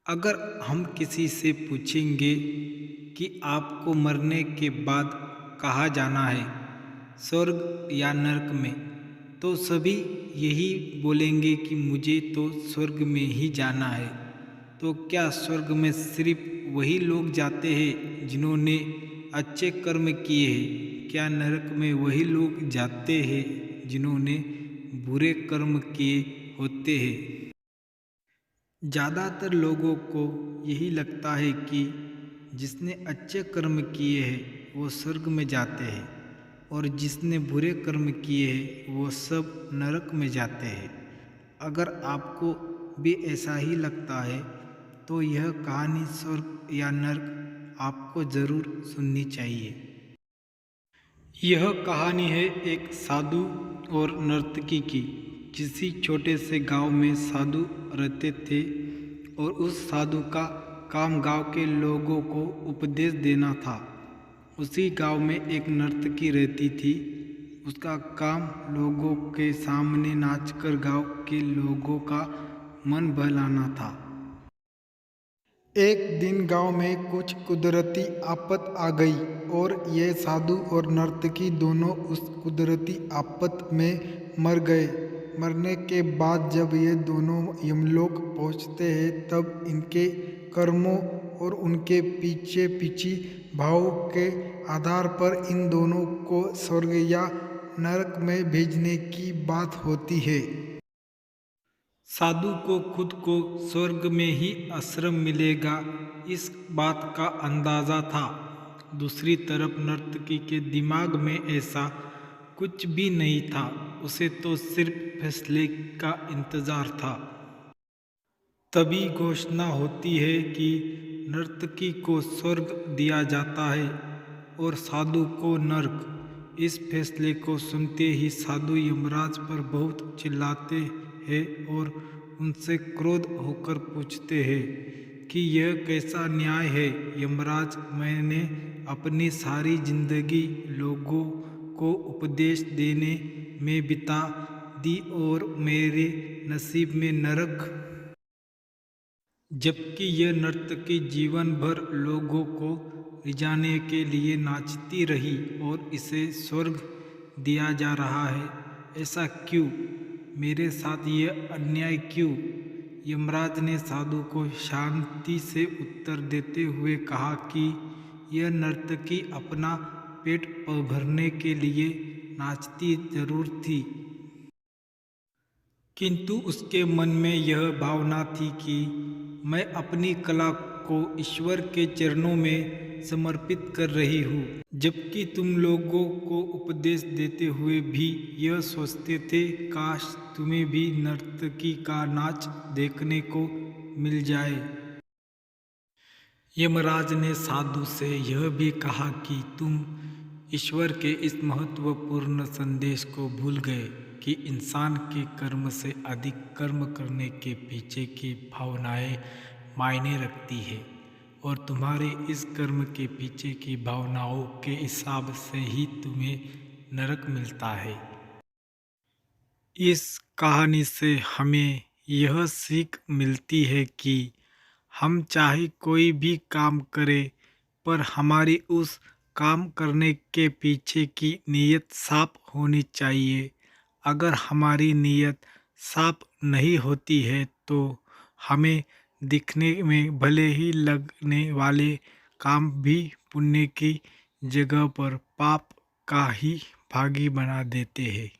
अगर हम किसी से पूछेंगे कि आपको मरने के बाद कहाँ जाना है, स्वर्ग या नरक में, तो सभी यही बोलेंगे कि मुझे तो स्वर्ग में ही जाना है। तो क्या स्वर्ग में सिर्फ वही लोग जाते हैं जिन्होंने अच्छे कर्म किए हैं? क्या नरक में वही लोग जाते हैं जिन्होंने बुरे कर्म किए होते हैं? ज़्यादातर लोगों को यही लगता है कि जिसने अच्छे कर्म किए हैं वो स्वर्ग में जाते हैं और जिसने बुरे कर्म किए हैं वो सब नरक में जाते हैं। अगर आपको भी ऐसा ही लगता है तो यह कहानी स्वर्ग या नरक आपको ज़रूर सुननी चाहिए। यह कहानी है एक साधु और नर्तकी की। किसी छोटे से गांव में साधु रहते थे और उस साधु का काम गांव के लोगों को उपदेश देना था। उसी गांव में एक नर्तकी रहती थी। उसका काम लोगों के सामने नाचकर गांव के लोगों का मन बहलाना था। एक दिन गांव में कुछ कुदरती आफत आ गई और ये साधु और नर्तकी दोनों उस कुदरती आफत में मर गए। मरने के बाद जब ये दोनों यमलोक पहुंचते हैं तब इनके कर्मों और उनके पीछे पीछे भाव के आधार पर इन दोनों को स्वर्ग या नरक में भेजने की बात होती है। साधु को खुद को स्वर्ग में ही आश्रम मिलेगा, इस बात का अंदाजा था। दूसरी तरफ नर्तकी के दिमाग में ऐसा कुछ भी नहीं था। उसे तो सिर्फ फैसले का इंतजार था। तभी घोषणा होती है कि नर्तकी को स्वर्ग दिया जाता है और साधु को नरक। इस फैसले को सुनते ही साधु यमराज पर बहुत चिल्लाते हैं और उनसे क्रोध होकर पूछते हैं कि यह कैसा न्याय है यमराज। मैंने अपनी सारी जिंदगी लोगों को उपदेश देने में बिता दी और मेरे नसीब में नरक, जबकि यह नर्तकी जीवन भर लोगों को रिझाने के लिए नाचती रही और इसे स्वर्ग दिया जा रहा है। ऐसा क्यों? मेरे साथ यह अन्याय क्यों? यमराज ने साधु को शांति से उत्तर देते हुए कहा कि यह नर्तकी अपना पेट भरने के लिए नाचती जरूर थी, किंतु उसके मन में यह भावना थी कि मैं अपनी कला को ईश्वर के चरणों में समर्पित कर रही हूँ। जबकि तुम लोगों को उपदेश देते हुए भी यह सोचते थे काश तुम्हें भी नर्तकी का नाच देखने को मिल जाए। यमराज ने साधु से यह भी कहा कि तुम ईश्वर के इस महत्वपूर्ण संदेश को भूल गए कि इंसान के कर्म से अधिक कर्म करने के पीछे की भावनाएं मायने रखती है और तुम्हारे इस कर्म के पीछे की भावनाओं के हिसाब से ही तुम्हें नरक मिलता है। इस कहानी से हमें यह सीख मिलती है कि हम चाहे कोई भी काम करें पर हमारी उस काम करने के पीछे की नीयत साफ होनी चाहिए। अगर हमारी नीयत साफ नहीं होती है तो हमें दिखने में भले ही लगने वाले काम भी पुण्य की जगह पर पाप का ही भागी बना देते हैं।